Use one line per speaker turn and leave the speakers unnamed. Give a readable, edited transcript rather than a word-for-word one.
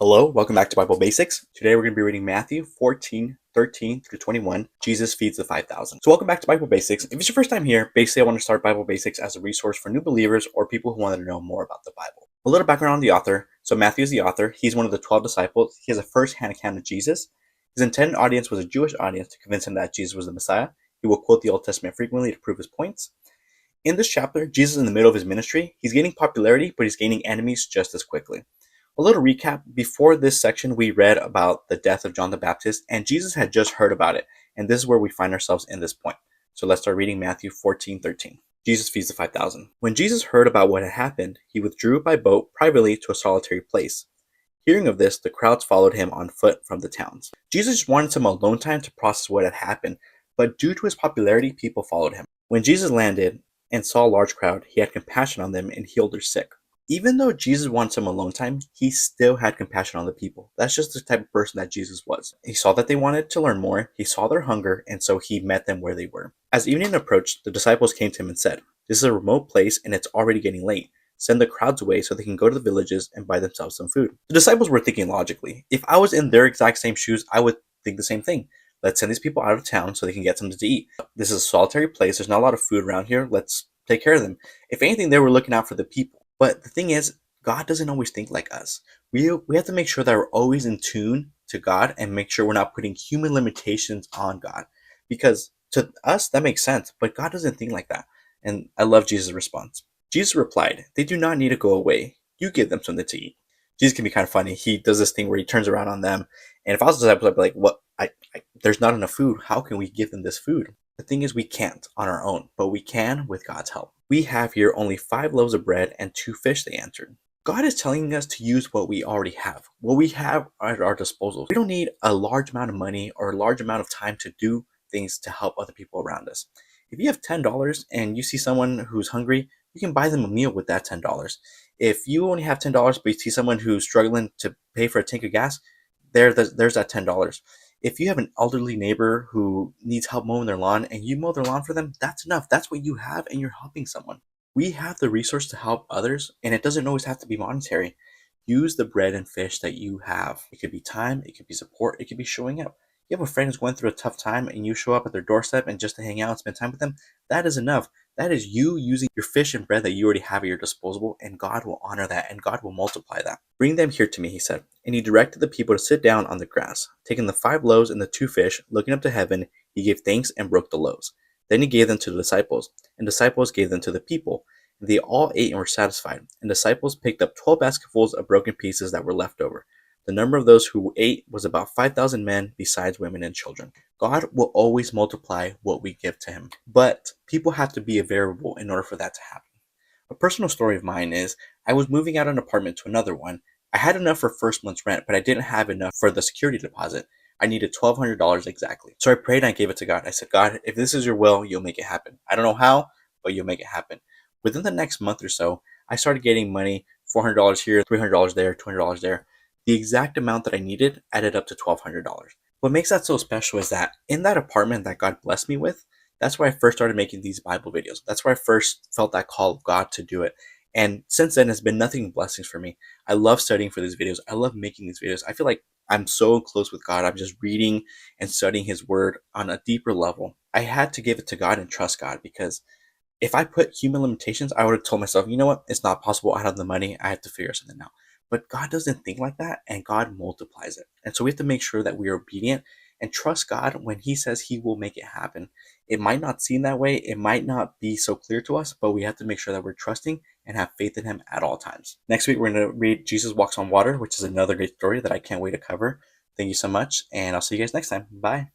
Hello, welcome back to Bible Basics. Today we're going to be reading Matthew 14:13 through 21. Jesus feeds the 5,000. So welcome back to Bible Basics. If it's your first time here, basically I want to start Bible Basics as a resource for new believers or people who want to know more about the Bible. A little background on the author. So Matthew is the author. He's one of the 12 disciples. He has a first-hand account of Jesus. His intended audience was a Jewish audience to convince him that Jesus was the Messiah. He will quote the Old Testament frequently to prove his points. In this chapter, Jesus is in the middle of his ministry. He's gaining popularity, but he's gaining enemies just as quickly. A little recap, before this section we read about the death of John the Baptist, and Jesus had just heard about it, and this is where we find ourselves in this point. So let's start reading Matthew 14:13. Jesus feeds the 5,000. When Jesus heard about what had happened, he withdrew by boat privately to a solitary place. Hearing of this, the crowds followed him on foot from the towns. Jesus just wanted some alone time to process what had happened, but due to his popularity, people followed him. When Jesus landed and saw a large crowd, he had compassion on them and healed their sick. Even though Jesus wanted some alone time, he still had compassion on the people. That's just the type of person that Jesus was. He saw that they wanted to learn more, he saw their hunger, and so he met them where they were. As evening approached, the disciples came to him and said, "This is a remote place and it's already getting late. Send the crowds away so they can go to the villages and buy themselves some food." The disciples were thinking logically. If I was in their exact same shoes, I would think the same thing. Let's send these people out of town so they can get something to eat. This is a solitary place. There's not a lot of food around here. Let's take care of them. If anything, they were looking out for the people. But the thing is, God doesn't always think like us. We have to make sure that we're always in tune to God and make sure we're not putting human limitations on God. Because to us, that makes sense, but God doesn't think like that. And I love Jesus' response. Jesus replied, "They do not need to go away. You give them something to eat." Jesus can be kind of funny. He does this thing where he turns around on them. And if I was a disciple, I'd be like, "What? There's not enough food. How can we give them this food?" The thing is, we can't on our own, but we can with God's help. "We have here only 5 loaves of bread and 2 fish," they answered. God is telling us to use what we already have, what we have at our disposal. We don't need a large amount of money or a large amount of time to do things to help other people around us. If you have $10 and you see someone who's hungry, you can buy them a meal with that $10. If you only have $10 but you see someone who's struggling to pay for a tank of gas, there's that $10. If you have an elderly neighbor who needs help mowing their lawn and you mow their lawn for them, that's enough. That's what you have and you're helping someone. We have the resource to help others, and it doesn't always have to be monetary. Use the bread and fish that you have. It could be time, it could be support, it could be showing up. You have a friend who's going through a tough time and you show up at their doorstep and just to hang out and spend time with them, that is enough. That is you using your fish and bread that you already have at your disposal, and God will honor that and God will multiply that. "Bring them here to me," he said. And he directed the people to sit down on the grass. Taking the 5 loaves and the 2 fish, looking up to heaven, he gave thanks and broke the loaves. Then he gave them to the disciples, and disciples gave them to the people. They all ate and were satisfied, and disciples picked up 12 basketfuls of broken pieces that were left over. The number of those who ate was about 5,000 men, besides women and children. God will always multiply what we give to him, but people have to be a variable in order for that to happen. A personal story of mine is I was moving out an apartment to another one. I had enough for first month's rent, but I didn't have enough for the security deposit. I needed $1,200 exactly. So I prayed and I gave it to God. I said, "God, if this is your will, you'll make it happen. I don't know how, but you'll make it happen." Within the next month or so, I started getting money, $400 here, $300 there, $200 there. The exact amount that I needed added up to $1,200. What makes that so special is that in that apartment that God blessed me with, that's where I first started making these Bible videos. That's where I first felt that call of God to do it. And since then, it's been nothing but blessings for me. I love studying for these videos. I love making these videos. I feel like I'm so close with God. I'm just reading and studying his word on a deeper level. I had to give it to God and trust God, because if I put human limitations, I would have told myself, you know what, it's not possible. I don't have the money. I have to figure something out. But God doesn't think like that, and God multiplies it. And so we have to make sure that we are obedient and trust God when he says he will make it happen. It might not seem that way. It might not be so clear to us, but we have to make sure that we're trusting and have faith in him at all times. Next week, we're going to read Jesus Walks on Water, which is another great story that I can't wait to cover. Thank you so much, and I'll see you guys next time. Bye.